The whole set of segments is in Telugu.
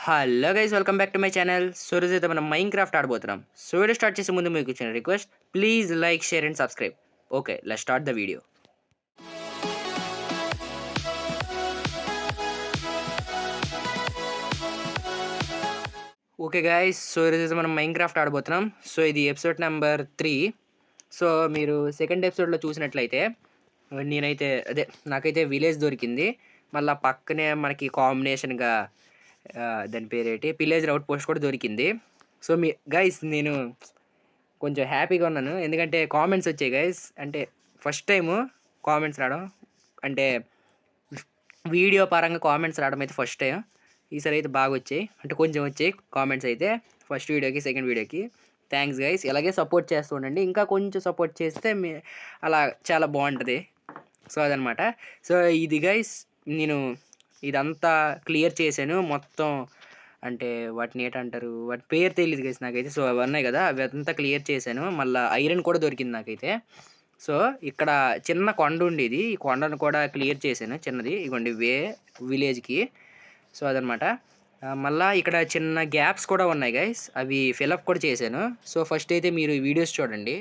Hello guys, welcome back to my channel. So ఈరోజు అయితే మనం మైన్ క్రాఫ్ట్ ఆడబోతున్నాం. సో వీడియో స్టార్ట్ చేసే ముందు మీకు ఇచ్చిన request, please like, share and subscribe. Okay, let's start the video. Okay guys, so ఈరోజు అయితే మనం మైన్ క్రాఫ్ట్ ఆడబోతున్నాం. సో ఇది ఎపిసోడ్ నెంబర్ 3. సో మీరు సెకండ్ ఎపిసోడ్లో చూసినట్లయితే నాకైతే విలేజ్ దొరికింది. మళ్ళీ పక్కనే మనకి కాంబినేషన్గా దాని పేరేంటి, విలేజ్ అవుట్ పోస్ట్ కూడా దొరికింది. సో గైస్ నేను కొంచెం హ్యాపీగా ఉన్నాను, ఎందుకంటే కామెంట్స్ వచ్చాయి గైస్. అంటే ఫస్ట్ టైము కామెంట్స్ రావడం, అంటే వీడియో పరంగా కామెంట్స్ రావడం అయితే ఫస్ట్ టైం. ఈసారి అయితే బాగా వచ్చాయి, అంటే కొంచెం వచ్చాయి కామెంట్స్ అయితే ఫస్ట్ వీడియోకి సెకండ్ వీడియోకి. థ్యాంక్స్ గైస్, ఇలాగే సపోర్ట్ చేస్తూ ఉండండి. ఇంకా కొంచెం సపోర్ట్ చేస్తే అలా చాలా బాగుంటుంది. సో అదనమాట. సో ఇది గైస్, నేను ఇదంతా క్లియర్ చేశాను మొత్తం. అంటే వాటిని ఏంటంటారు, వాటి పేరు తెలియదు గైస్ నాకైతే. సో అవి ఉన్నాయి కదా, అవి అంతా క్లియర్ చేశాను. మళ్ళీ ఐరన్ కూడా దొరికింది నాకైతే. సో ఇక్కడ చిన్న కొండ ఉండేది, ఈ కొండను కూడా క్లియర్ చేశాను చిన్నది. ఇగోండి విలేజ్కి. సో అదనమాట. మళ్ళీ ఇక్కడ చిన్న గ్యాప్స్ కూడా ఉన్నాయి గైస్, అవి ఫిలప్ కూడా చేశాను. సో ఫస్ట్ అయితే మీరు వీడియోస్ చూడండి.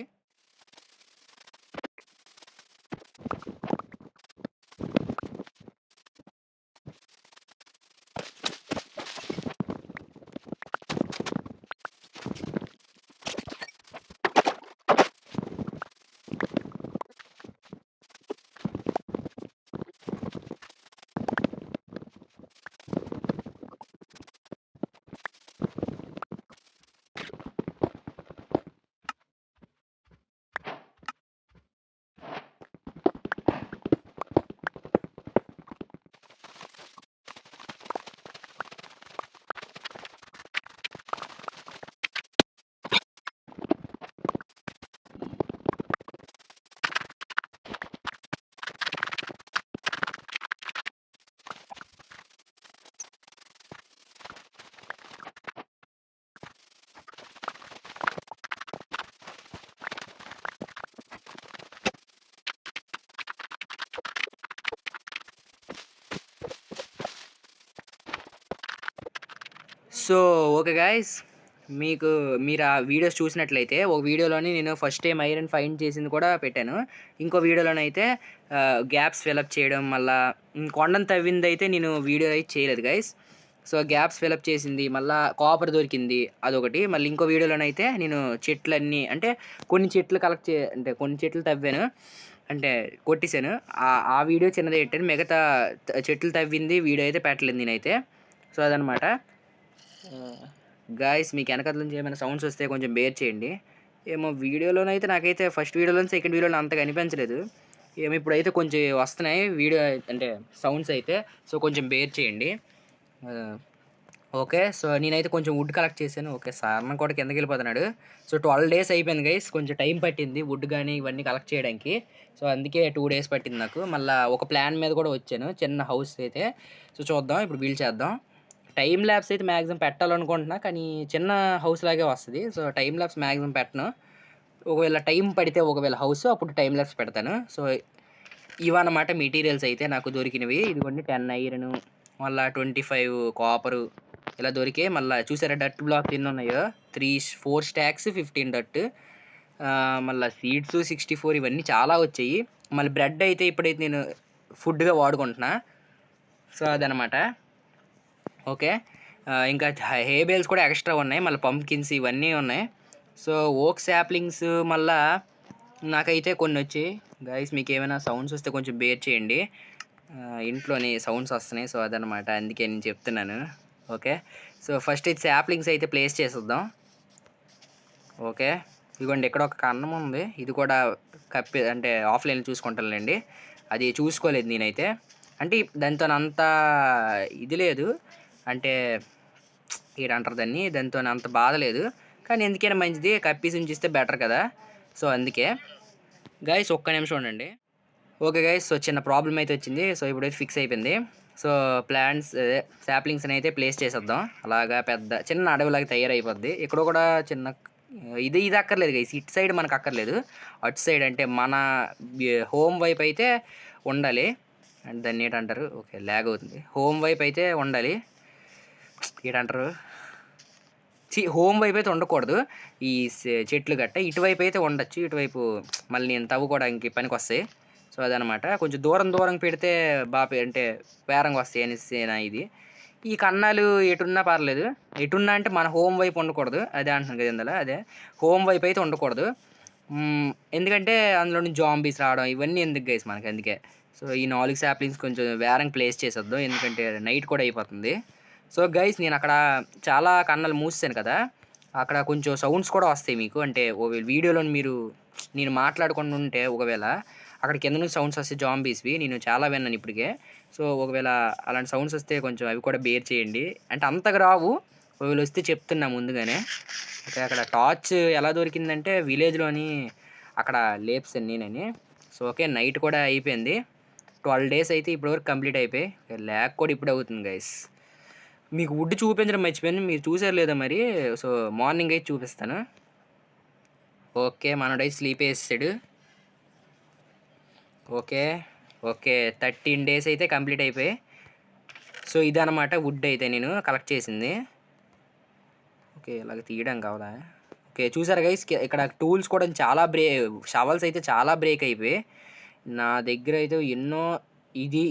సో ఓకే గాయస్, మీరు ఆ వీడియోస్ చూసినట్లయితే ఒక వీడియోలోని నేను ఫస్ట్ టైం ఐరన్ ఫైండ్ చేసింది కూడా పెట్టాను. ఇంకో వీడియోలోనైతే గ్యాప్స్ ఫిలప్ చేయడం, మళ్ళీ కొండను తవ్వింది అయితే నేను వీడియో అయితే చేయలేదు గైస్. సో గ్యాప్స్ ఫిలప్ చేసింది, మళ్ళీ కాపర్ దొరికింది అదొకటి. మళ్ళీ ఇంకో వీడియోలోనైతే నేను చెట్లన్నీ, అంటే కొన్ని చెట్లు అంటే కొన్ని చెట్లు తవ్వాను, అంటే కొట్టేశాను. ఆ వీడియో చిన్నది పెట్టాను, మిగతా చెట్లు తవ్వింది వీడియో అయితే పెట్టలేదు నేనైతే. సో అదనమాట గాయస్. మీకు వెనకాల నుంచి ఏమైనా సౌండ్స్ వస్తే కొంచెం బేర్ చేయండి. ఏమో వీడియోలోనైతే నాకైతే ఫస్ట్ వీడియోలో సెకండ్ వీడియోలో అంతగా అనిపించలేదు. ఏమో ఇప్పుడైతే కొంచెం వస్తున్నాయి వీడియో అంటే సౌండ్స్ అయితే. సో కొంచెం బేర్ చేయండి. ఓకే, సో నేనైతే కొంచెం వుడ్ కలెక్ట్ చేశాను. ఓకే, సార్ కూడా కిందకి వెళ్ళిపోతున్నాడు. సో 12 days అయిపోయింది గైస్, కొంచెం టైం పట్టింది వుడ్ కానీ ఇవన్నీ కలెక్ట్ చేయడానికి. సో అందుకే 2 days పట్టింది నాకు. మళ్ళీ ఒక ప్లాన్ మీద కూడా వచ్చాను, చిన్న హౌస్ అయితే. సో చూద్దాం, ఇప్పుడు బిల్డ్ చేద్దాం. టైం ల్యాబ్స్ అయితే మ్యాక్సిమం పెట్టాలనుకుంటున్నా, కానీ చిన్న హౌస్ లాగే వస్తుంది. సో టైం ల్యాబ్స్ మ్యాక్సిమం పెట్టను. ఒకవేళ టైం పడితే ఒకవేళ హౌస్, అప్పుడు టైం ల్యాబ్స్ పెడతాను. సో ఇవన్నమాట మెటీరియల్స్ అయితే నాకు దొరికినవి. ఇదిగోండి 10 ఐరన్, మళ్ళీ 25 కాపరు ఇలా దొరికే. మళ్ళీ చూసారా డట్ బ్లాక్ ఎన్ని ఉన్నాయో, 4 stacks 15 డట్. మళ్ళీ సీడ్స్ 64, ఇవన్నీ చాలా వచ్చాయి. మళ్ళీ బ్రెడ్ అయితే ఇప్పుడైతే నేను ఫుడ్గా వాడుకుంటున్నా. సో అదనమాట. ఓకే, ఇంకా హే బేల్స్ కూడా ఎక్స్ట్రా ఉన్నాయి, మళ్ళీ పంప్కిన్స్ ఇవన్నీ ఉన్నాయి. సో ఓక్ శాప్లింగ్స్ మళ్ళా నాకైతే కొన్ని వచ్చాయి గైస్. మీకు ఏమైనా సౌండ్స్ వస్తే కొంచెం బేర్ చేయండి, ఇంట్లోని సౌండ్స్ వస్తున్నాయి. సో అదనమాట, అందుకే నేను చెప్తున్నాను. ఓకే, సో ఫస్ట్ ఇది శాప్లింగ్స్ అయితే ప్లేస్ చేసేద్దాం. ఓకే, ఇదిగోండి ఇక్కడ ఒక కన్నం ఉంది, ఇది కూడా అంటే ఆఫ్లైన్ చూసుకుంటానులేండి. అది చూసుకోలేదు నేనైతే, అంటే దాంతో అంత ఇది లేదు, అంటే ఏంటంటారు దాన్ని, దాంతో అంత బాధ లేదు. కానీ ఎందుకైనా మంచిది కప్పేసి ఉంచిస్తే బెటర్ కదా. సో అందుకే గైస్ ఒక్క నిమిషం ఉండండి. ఓకే గైస్, సో చిన్న ప్రాబ్లం అయితే వచ్చింది. సో ఇప్పుడైతే ఫిక్స్ అయిపోయింది. సో ప్లాంట్స్ శాప్లింగ్స్ని అయితే ప్లేస్ చేసేద్దాం. అలాగా పెద్ద చిన్న అడవిలాగా తయారైపోద్ది. ఇక్కడ కూడా చిన్న ఇది అక్కర్లేదు గైస్, ఇటు సైడ్ మనకు అక్కర్లేదు. అటు సైడ్ అంటే మన హోమ్ వైపు అయితే ఉండాలి. అండ్ దాన్ని ఏంటంటారు, ఓకే ల్యాగ్ అవుతుంది, హోమ్ వైపు అయితే ఉండాలి. ఏంటంటారు, హోమ్ వైపు అయితే ఉండకూడదు. ఈ చెట్లు గట్ట ఇటువైపు అయితే ఉండొచ్చు. ఇటువైపు మళ్ళీ నేను తవ్వుకోవడానికి పనికొస్తాయి. సో, అదనమాట. కొంచెం దూరం దూరం పెడితే అంటే పేరంగా వస్తాయి అనేసి ఇది. ఈ కన్నాలు ఎటున్నా పర్లేదు. ఎటున్నా అంటే మన హోమ్ వైపు ఉండకూడదు. అదే అంటున్నాను కదా ఇందాల. అదే హోమ్ వైపు అయితే ఉండకూడదు. ఎందుకంటే అందులో నుంచి జాంబీస్ రావడం ఇవన్నీ ఎందుకు గైస్ మనకి, అందుకే. సో, ఈ 4 సాప్లింగ్స్ కొంచెం వేరంగా ప్లేస్ చేసేద్దాం. ఎందుకంటే నైట్ కూడా అయిపోతుంది. సో, గైస్ నేను అక్కడ చాలా కన్నాలు మూసేసాను కదా! అక్కడ కొంచెం సౌండ్స్ కూడా వస్తాయి మీకు. అంటే వీడియోలో మీరు నేను మాట్లాడకుండా ఉంటే ఒకవేళ అక్కడ కింద నుంచి సౌండ్స్ వస్తాయి జాంబీస్‌వి. నేను చాలా విన్నాను ఇప్పటికే. సో, ఒకవేళ అలాంటి సౌండ్స్ వస్తే కొంచెం అవి కూడా బేర్ చేయండి. అంటే అంతగా రావు. ఒకవేళ వస్తే చెప్తున్నా ముందుగానే. ఓకే. అక్కడ టార్చ్ ఎలా దొరికిందంటే విలేజ్‌లోని అక్కడ లేపేసాను నేనని. So, okay. నైట్ కూడా అయిపోయింది. 12 డేస్ అయితే ఇప్పటివరకు కంప్లీట్ అయిపోయాయి. ల్యాగ్ కూడా ఇప్పుడే అవుతుంది గైస్. మీకు వుడ్ చూపించడం మర్చిపోయాను. మీరు చూసారో లేదో మరి. సో, మార్నింగ్ అయితే చూపిస్తాను. ఓకే. మనోడైతే స్లీప్ ఏసేసాడు. ఓకే. ఓకే. 13 డేస్ అయితే కంప్లీట్ అయిపోయాయి. సో, ఇదనమాట వుడ్ అయితే నేను కలెక్ట్ చేసింది. ఓకే. ఇలాగ తీయడం కావాలా? ఓకే. చూసారా గైస్ ఇక్కడ టూల్స్ కూడా చాలా షవల్స్ అయితే చాలా బ్రేక్ అయిపోయాయి. నా దగ్గర అయితే ఎన్నో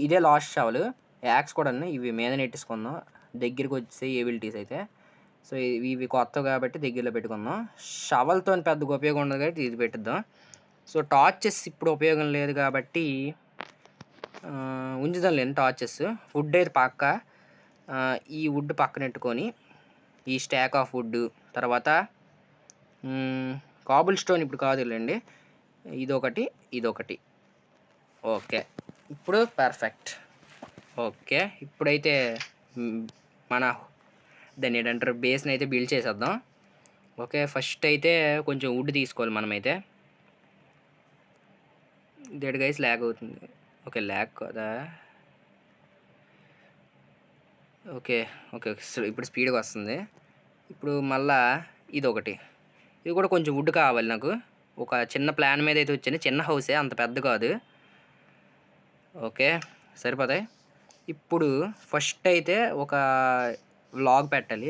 ఇదే లాస్ట్ షవల్. యాక్స్ కూడా ఇవి మీద నెట్టేసుకుందాం. దగ్గరికి వచ్చేసాయి ఎబిలిటీస్ అయితే. సో, ఇవి కొత్తవి కాబట్టి దగ్గరలో పెట్టుకుందాం. షవల్‌తోని పెద్దగా ఉపయోగం ఉండదు కాబట్టి ఇది పెట్టిద్దాం. సో, టార్చెస్ ఇప్పుడు ఉపయోగం లేదు కాబట్టి ఉంచుదాంలేండి టార్చెస్. వుడ్ అయితే పక్కా. ఈ వుడ్ పక్కనెట్టుకొని ఈ స్టాక్ ఆఫ్ వుడ్ తర్వాత కాబుల్ స్టోన్ ఇప్పుడు కాదులేండి. ఇదొకటి, ఇదొకటి. ఓకే. ఇప్పుడు పర్ఫెక్ట్. ఓకే. ఇప్పుడైతే మన దాన్ని ఏంటంటారు బేస్‌ని అయితే బిల్డ్ చేసేద్దాం. ఓకే. ఫస్ట్ అయితే కొంచెం వుడ్ తీసుకోవాలి మనమైతే. ఇదేంటి గైస్ ల్యాగ్ అవుతుంది. ఓకే. ల్యాగ్ కదా! ఓకే. ఓకే. ఇప్పుడు స్పీడ్‌గా వస్తుంది. ఇప్పుడు మళ్ళా ఇదొకటి. ఇది కూడా కొంచెం వుడ్ కావాలి నాకు. ఒక చిన్న ప్లాన్ మీద అయితే వచ్చాను. చిన్న హౌసే, అంత పెద్ద కాదు. ఓకే. సరిపోతాయి. ఇప్పుడు ఫస్ట్ అయితే ఒక వ్లాగ్ పెట్టాలి.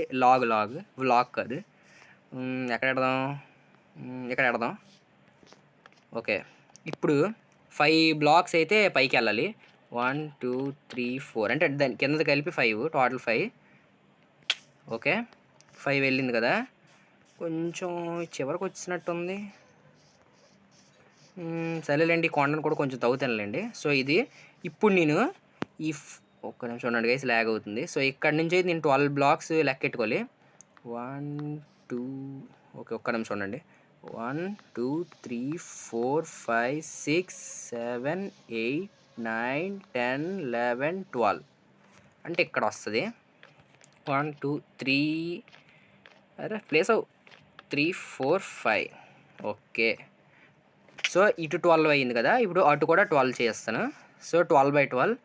వ్లాగ్ కాదు. ఎక్కడ పెడదాం? ఇక్కడ పెడదాం. ఓకే. ఇప్పుడు 5 బ్లాక్స్ అయితే పైకెళ్ళాలి. 1, 2, 3, 4 అంటే దాని కిందది కలిపి 5 టోటల్ 5. ఓకే. 5 వెళ్ళింది కదా! కొంచెం చివరికి వచ్చినట్టుంది. సరేలేండి. కొండను కూడా కొంచెం తవ్వుతానులేండి. సో, ఇది ఇప్పుడు నేను ఒక్క నిమిషం ఉండండి గైస్ ల్యాగ్ అవుతుంది. సో, ఇక్కడి నుంచి నేను 12 బ్లాక్స్ లెక్కెట్టుకోవాలి. 1, 2 ఓకే. ఒక్క నిమిషం ఉండండి. 1, 2, 3, 4, 5, 6, 7, 8, 9, 10, 11, 12 అంటే ఇక్కడ వస్తుంది. 1, 2, 3 అరే ప్లేస్ 3, 4, 5 ఓకే. సో, ఇటు 12 అయింది కదా! ఇప్పుడు అటు కూడా 12 చేస్తాను. సో, 12/12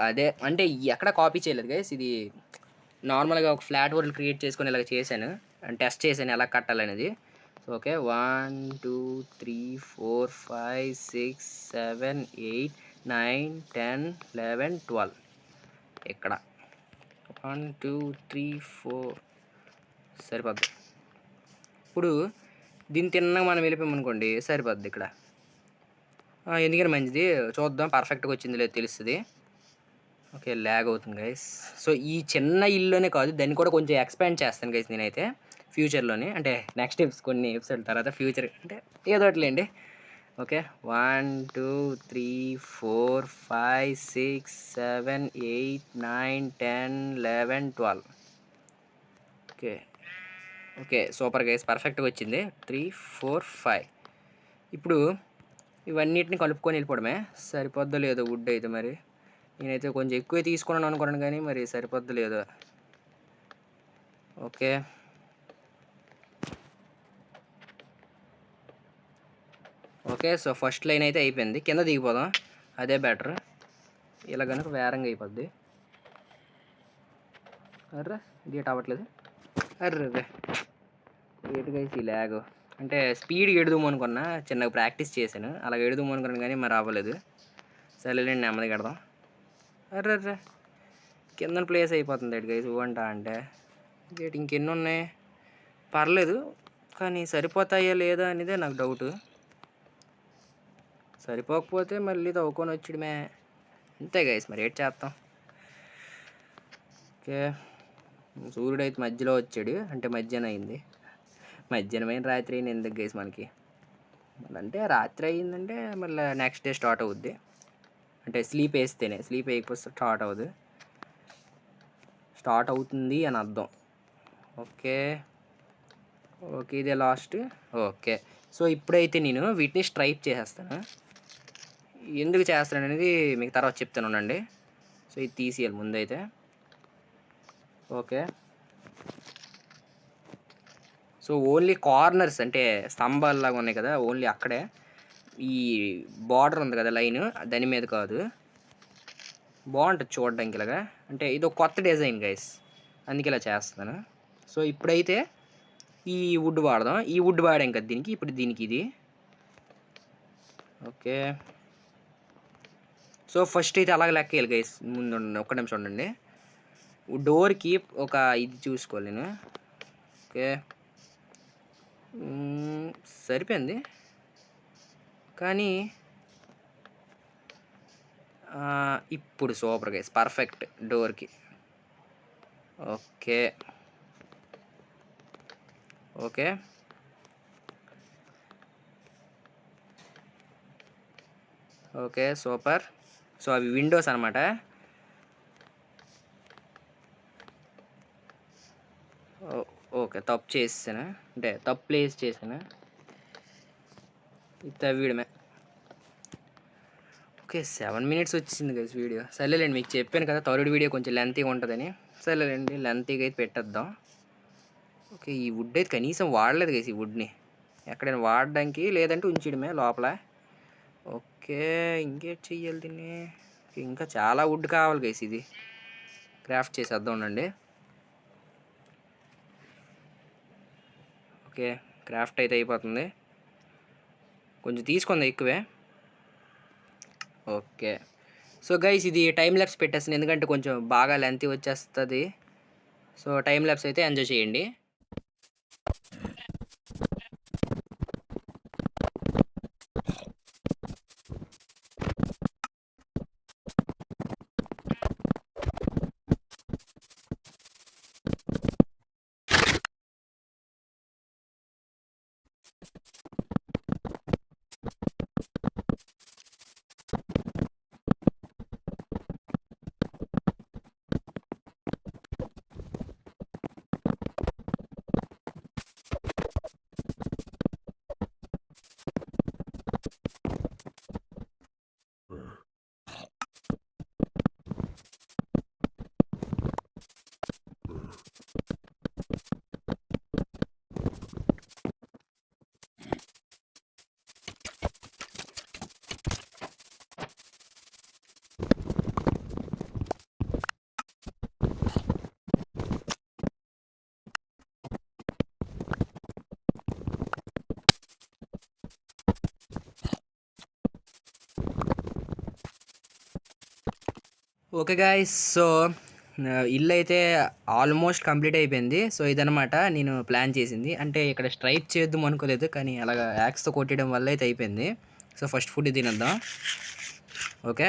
అదే అంటే ఎక్కడ కాపీ చేయలేదు గైస్. ఇది నార్మల్‌గా ఒక ఫ్లాట్ వరల్డ్ క్రియేట్ చేసుకొని ఇలాగ చేశాను. టెస్ట్ చేశాను ఎలా కట్టాలనేది. ఓకే. 1, 2, 3, 4, 5, 6, 7, 8, 9, 10, 11, 12 ఇక్కడ 1, 2, 3, 4 సరిపోద్ది. ఇప్పుడు దీన్ని తిన్నగా మనం వెళ్ళిపోయామనుకోండి సరిపోద్ది ఇక్కడ. ఎందుకని మంచిది చూద్దాం పర్ఫెక్ట్‌గా వచ్చిందో లేదో తెలుస్తది. ఓకే. ల్యాగ్ అవుతుంది గైస్. సో, ఈ చిన్న ఇల్లునే కాదు దాన్ని కూడా కొంచెం ఎక్స్‌పాండ్ చేస్తాను గైస్ నేనైతే ఫ్యూచర్‌లోని. అంటే నెక్స్ట్ కొన్ని ఎపిసోడ్ తర్వాత ఫ్యూచర్ అంటే ఏదో ఒకటిలేండి. Okay. 1, 2, 3, 4, 5, 6, 7, 8, 9, 10, 11, 12 okay. Okay. Super guys పర్ఫెక్ట్‌గా వచ్చింది. 3, 4, 5 ఇప్పుడు ఇవన్నిటిని కలుపుకొని వెళ్ళిపోవడమే. సరిపోద్దో లేదో వుడ్ అయితే మరి. నేనైతే కొంచెం ఎక్కువే తీసుకున్నాను అనుకున్నాను కానీ మరి సరిపోద్దో లేదో. Okay. Okay. So, first line అయితే అయిపోయింది. కింద దిగిపోదాం. అదే బెటర్. ఇలా కనుక వేరంగా అయిపోద్ది. అర్రే ఇది అవ్వట్లేదు. అర్రే ఏంటి గైస్ ఈ ల్యాగ్. అంటే స్పీడ్‌గా ఎడుదాం అనుకున్నా. చిన్నగా ప్రాక్టీస్ చేశాను. అలాగ ఎడుదాం అనుకున్నాను కానీ మరి అవ్వలేదు. సరేలేండి నెమ్మదిగా ఎడదాం. అర్రెర్రే కిందన ప్లేస్ అయిపోతుంది గైస్ ఊవంట అంటే. గేట్ ఇంకెన్ని ఉన్నాయి, పర్లేదు కానీ సరిపోతాయా లేదా అనేదే నాకు డౌట్. సరిపోకపోతే మళ్ళీ తవ్వుకొని వచ్చడమే, అంతే గైస్ మరి ఏం చేస్తాం. ఓకే, సూర్యుడు అయితే మధ్యలో వచ్చాడు అంటే మధ్యాహ్నం అయింది. మధ్యాహ్నమైన రాత్రి అయింది ఎందుకు గైస్ మనకి, అంటే రాత్రి అయిందంటే మళ్ళీ నెక్స్ట్ డే స్టార్ట్ అవుద్ది. అంటే స్లీప్ వేస్తేనే, స్లీప్ వేయకపోతే స్టార్ట్ అవ్వదు, స్టార్ట్ అవుతుంది అని అర్థం. ఓకే ఓకే, ఇదే లాస్ట్. ఓకే, సో ఇప్పుడైతే నేను వీటిని స్ట్రైప్ చేసేస్తాను. ఎందుకు చేస్తాను అనేది మీకు తర్వాత చెప్తాను ఉండండి. సో ఇది తీసేయాలి ముందైతే. ఓకే, సో ఓన్లీ కార్నర్స్ అంటే స్తంభాల్లాగా ఉన్నాయి కదా, ఓన్లీ అక్కడే ఈ బార్డర్ ఉంది కదా లైన్, దాని మీద కాదు. బాగుంటుంది చూడడానికి ఇలాగా, అంటే ఇది ఒక కొత్త డిజైన్ గైస్, అందుకే ఇలా చేస్తాను. సో ఇప్పుడైతే ఈ వుడ్ వాడదాం. ఈ వుడ్ వాడాం కదా దీనికి, ఇప్పుడు దీనికి ఇది. ఓకే, సో ఫస్ట్ అయితే అలాగే లెక్క వేయాలి గైస్. ముందు ఒక్క నిమిషం ఉండండి, డోర్కి ఒక ఇది చూసుకోవాలి నేను. ఓకే, సరిపోయింది కానీ ఇప్పుడు సూపర్ గైస్, పర్ఫెక్ట్ డోర్కి. Okay okay okay super. So అవి విండోస్ అనమాట. ఓకే, తప్పు చేసాను, అంటే తప్పు ప్లేస్ చేశాను, ఇది వీడమే. ఓకే 7 minutes వచ్చింది గైస్ వీడియో. సరేలేండి, మీకు చెప్పాను కదా థర్డ్ వీడియో కొంచెం లెంతీగా ఉంటుందని. సరేలేండి, లెంతీగా అయితే పెట్టేద్దాం. ఓకే, ఈ వుడ్ అయితే కనీసం వాడలేదు గైస్, ఈ వుడ్ని ఎక్కడైనా వాడడానికి, లేదంటే ఉంచడమే లోపల. ఓకే, ఇంకేట్ చెయ్యాలి దీన్ని, ఇంకా చాలా వుడ్ కావాలి గైస్, ఇది క్రాఫ్ట్ చేసేద్దాం ఉండండి. ఓకే, క్రాఫ్ట్ అయితే అయిపోతుంది, కొంచెం తీసుకుంది ఎక్కువే. ఓకే, సో గైస్ ఇది టైం ల్యాప్స్ పెట్టేస్తాను, ఎందుకంటే కొంచెం బాగా లెంతీ వచ్చేస్తుంది. సో టైం ల్యాప్స్ అయితే ఎంజాయ్ చేయండి. ఓకే గాయ్స్, సో ఇల్లు అయితే ఆల్మోస్ట్ కంప్లీట్ అయిపోయింది. సో ఇదనమాట నేను ప్లాన్ చేసింది, అంటే ఇక్కడ స్ట్రైప్ చేద్దాం అనుకోలేదు, కానీ అలాగ యాక్స్తో కొట్టడం వల్ల అయితే అయిపోయింది. సో ఫస్ట్ ఫుడ్ తినేద్దాం. ఓకే,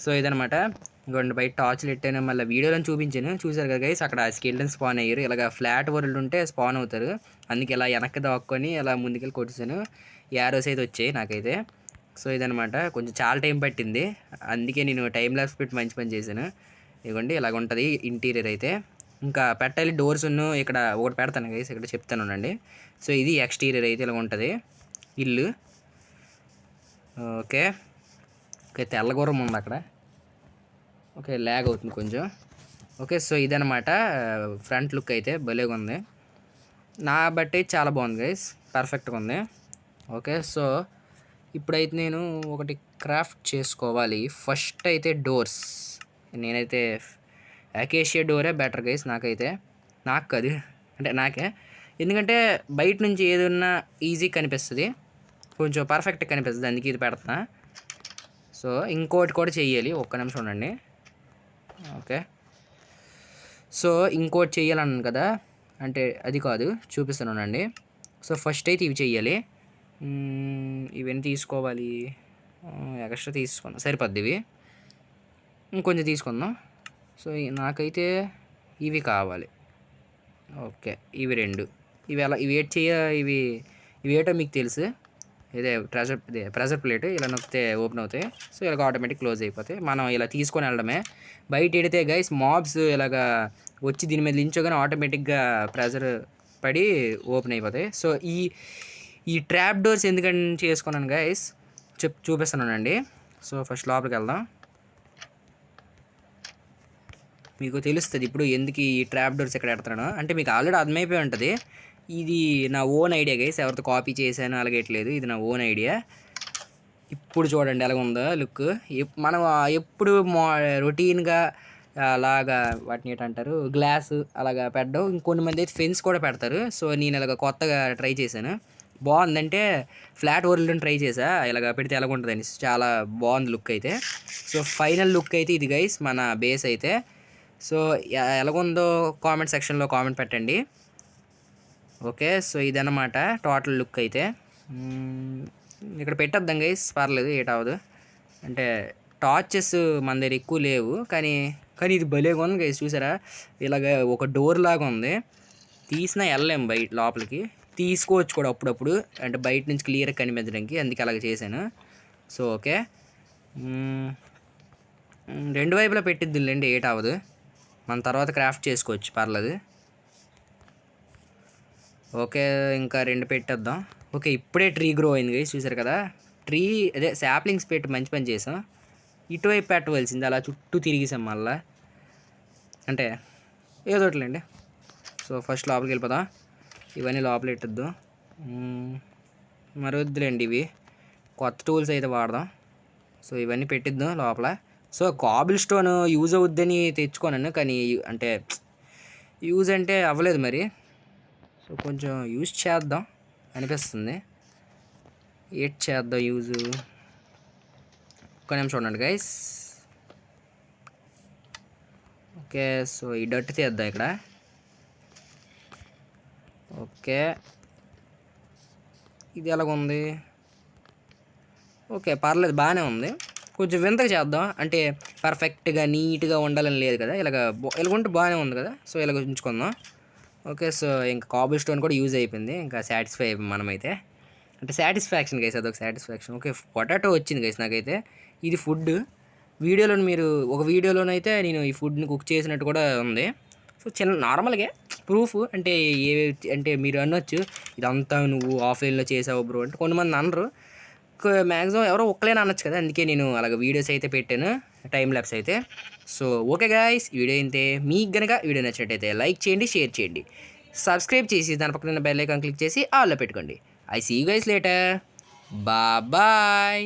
సో ఇదనమాట. ఇంకోండి బయట టార్చ్లు పెట్టాను, మళ్ళీ వీడియోలో చూపించాను, చూసారు కదా గైస్, అక్కడ స్కెల్టన్ స్పాన్ అయ్యారు. ఇలాగ ఫ్లాట్ వరల్డ్ ఉంటే స్పాన్ అవుతారు, అందుకే ఇలా వెనక్కి దాక్కొని ఇలా ముందుకెళ్ళి కొట్టేసాను. యారోస్ అయితే వచ్చాయి నాకైతే. సో ఇదనమాట, కొంచెం చాలా టైం పట్టింది, అందుకే నేను టైం ల్యాప్స్ పెట్టి మంచి పని చేశాను. ఇదిగోండి ఇలాగ ఉంటుంది ఇంటీరియర్ అయితే. ఇంకా పెట్టాలి డోర్స్ ఇక్కడ ఒకటి పెడతాను గైస్, ఇక్కడ చెప్తాను ఉండండి. సో ఇది ఎక్స్టీరియర్ అయితే ఇలా ఉంటుంది ఇల్లు. ఓకే ఓకే, తెల్లగుర్రం ఉంది అక్కడ. ఓకే, ల్యాగ్ అవుతుంది కొంచెం. ఓకే, సో ఇదనమాట ఫ్రంట్ లుక్ అయితే భలేగా ఉంది, నా బట్టి చాలా బాగుంది గైస్, పర్ఫెక్ట్గా ఉంది. ఓకే, సో ఇప్పుడైతే నేను ఒకటి క్రాఫ్ట్ చేసుకోవాలి. ఫస్ట్ అయితే డోర్స్, నేనైతే అకేషియా డోరే బెటర్ గైస్ నాకైతే. నాకు కాదు, అంటే నాకే, ఎందుకంటే బయట నుంచి ఏదన్నా ఈజీ కనిపిస్తుంది, కొంచెం పర్ఫెక్ట్గా కనిపిస్తుంది, అందుకే ఇది పెడతా. సో ఇంకోటి కూడా చెయ్యాలి, ఒక్క నిమిషం ఉండండి. ఓకే, సో ఇంకోటి చేయాలన్నాను కదా, అంటే అది కాదు చూపిస్తున్నానండి. సో ఫస్ట్ అయితే ఇవి చెయ్యాలి. ఇవన్నీ తీసుకోవాలి. ఎక్స్ట్రా తీసుకున్నాం సరిపోద్ది ఇవి. ఇంకొంచెం తీసుకుందాం. సో నాకైతే ఇవి కావాలి. ఓకే ఇవి 2 ఇవి ఎలా ఇవి ఏటి ఇవి ఇవి ఏటో మీకు తెలుసు. ఇదే ప్రెషర్ ప్లేట్ ఇలా నొక్కితే ఓపెన్ అవుతాయి. సో ఇలాగ ఆటోమేటిక్ క్లోజ్ అయిపోతాయి. మనం ఇలా తీసుకొని వెళ్ళడమే. బయట ఎడితే గైస్ మాబ్స్ ఇలాగా వచ్చి దీని మీద నించోగానే ఆటోమేటిక్గా ప్రెషర్ పడి ఓపెన్ అయిపోతాయి. సో ఈ ట్రాప్ డోర్స్ ఎందుకని చేసుకున్నాను గైస్ చూపిస్తున్నానండి. సో ఫస్ట్ లోపలికి వెళ్దాం. మీకు తెలుస్తుంది ఇప్పుడు ఎందుకు ఈ ట్రాప్ డోర్స్ ఎక్కడ పెడుతున్నానో. అంటే మీకు ఆల్రెడీ అర్థమైపోయి ఉంటుంది. ఇది నా ఓన్ ఐడియా గైస్, ఎవరితో కాపీ చేశాను అలాగేట్లేదు. ఇది నా ఓన్ ఐడియా. ఇప్పుడు చూడండి ఎలాగ ఉందో లుక్. మనం ఎప్పుడు రొటీన్గా అలాగా వాటిని ఏంటంటారు గ్లాస్ అలాగా పెట్టడం. ఇంకొన్ని మంది అయితే ఫెన్స్ కూడా పెడతారు. సో నేను ఇలాగ కొత్తగా ట్రై చేశాను. బాగుందంటే ఫ్లాట్ వరల్డ్ ట్రై చేసా ఇలాగ పెడితే ఎలాగ ఉంటుందని. చాలా బాగుంది లుక్ అయితే. సో ఫైనల్ లుక్ అయితే ఇది గైస్ మన బేస్ అయితే. సో ఎలాగుందో కామెంట్ సెక్షన్లో కామెంట్ పెట్టండి. ఓకే సో ఇదన్నమాట టోటల్ లుక్ అయితే. ఇక్కడ పెట్టేద్దాం గైస్, పర్లేదు ఏటవదు. అంటే టార్చెస్ మన దగ్గర ఎక్కువ లేవు, కానీ ఇది భలేగా ఉంది గైస్. చూసారా ఇలాగ ఒక డోర్ లాగా ఉంది. తీసినా వెళ్ళలేము బయట లోపలికి. తీసుకోవచ్చు కూడా అప్పుడప్పుడు, అంటే బయట నుంచి క్లియర్గా కనిపించడానికి. అందుకే అలాగ చేశాను. సో ఓకే 2 వైపులా పెట్టిద్దిలేండి, ఏటవదు. మన తర్వాత క్రాఫ్ట్ చేసుకోవచ్చు, పర్లేదు. ఓకే ఇంకా 2 పెట్టేద్దాం. ఓకే ఇప్పుడే ట్రీ గ్రో అయింది గైస్, చూసారు కదా. ట్రీ అదే శాప్లింగ్స్ పెట్టి మంచి పని చేసాం. ఇటువైపు పెట్టవలసింది, అలా చుట్టూ తిరిగేసాం మళ్ళా. అంటే ఏదోట్లేండి. సో ఫస్ట్ లోపలికి వెళ్ళిపోదాం. ఇవన్నీ లోపల పెట్టద్దు, మరి వద్దులేండి. ఇవి కొత్త టూల్స్ అయితే వాడదాం. సో ఇవన్నీ పెట్టిద్దాం లోపల. సో కాబుల్ స్టోన్ యూజ్ అవుద్దని తెచ్చుకోను, కానీ అంటే యూజ్ అంటే అవ్వలేదు మరి. సో కొంచెం యూజ్ చేద్దాం అనిపిస్తుంది. ఏట్ చేద్దాం యూజు. ఒక్క నిమిషం చూడండి గైస్. ఓకే సో ఈ డట్టు తీద్దాం ఇక్కడ. ఓకే ఇది ఎలాగుంది? ఓకే పర్లేదు, బాగానే ఉంది. కొంచెం వింతగా చేద్దాం, అంటే పర్ఫెక్ట్గా నీట్గా ఉండాలని లేదు కదా. ఇలాగుంటే బాగానే ఉంది కదా. సో ఇలాగ ఉంచుకుందాం. ఓకే సో ఇంకా కాబుల్ స్టోన్ కూడా యూజ్ అయిపోయింది. ఇంకా సాటిస్ఫై అయిపోయింది మనమైతే. అంటే సాటిస్ఫాక్షన్ గైస్, అదొక సాటిస్ఫాక్షన్. ఓకే పొటాటో వచ్చింది గైస్ నాకైతే. ఇది ఫుడ్. వీడియోలో మీరు ఒక వీడియోలోనైతే నేను ఈ ఫుడ్ని కుక్ చేసినట్టు కూడా ఉంది. సో చిన్న నార్మల్గా ప్రూఫ్ అంటే అంటే మీరు అనొచ్చు ఇదంతా నువ్వు ఆఫ్లైన్లో చేసావు బ్రో అంటే. కొంతమంది అనరు, మ్యాక్సిమం ఎవరో ఒక్కలేని అనొచ్చు కదా. అందుకే నేను అలాగ వీడియోస్ అయితే పెట్టాను, టైం ల్యాప్స్ అయితే. సో ఓకే గాయ్స్, వీడియో అయితే మీకు కనుక వీడియో నచ్చినట్టయితే లైక్ చేయండి, షేర్ చేయండి, సబ్స్క్రైబ్ చేసి దాని పక్కన బెల్ ఐకాన్ క్లిక్ చేసి ఆల్లో పెట్టుకోండి. I see you guys later. Bye.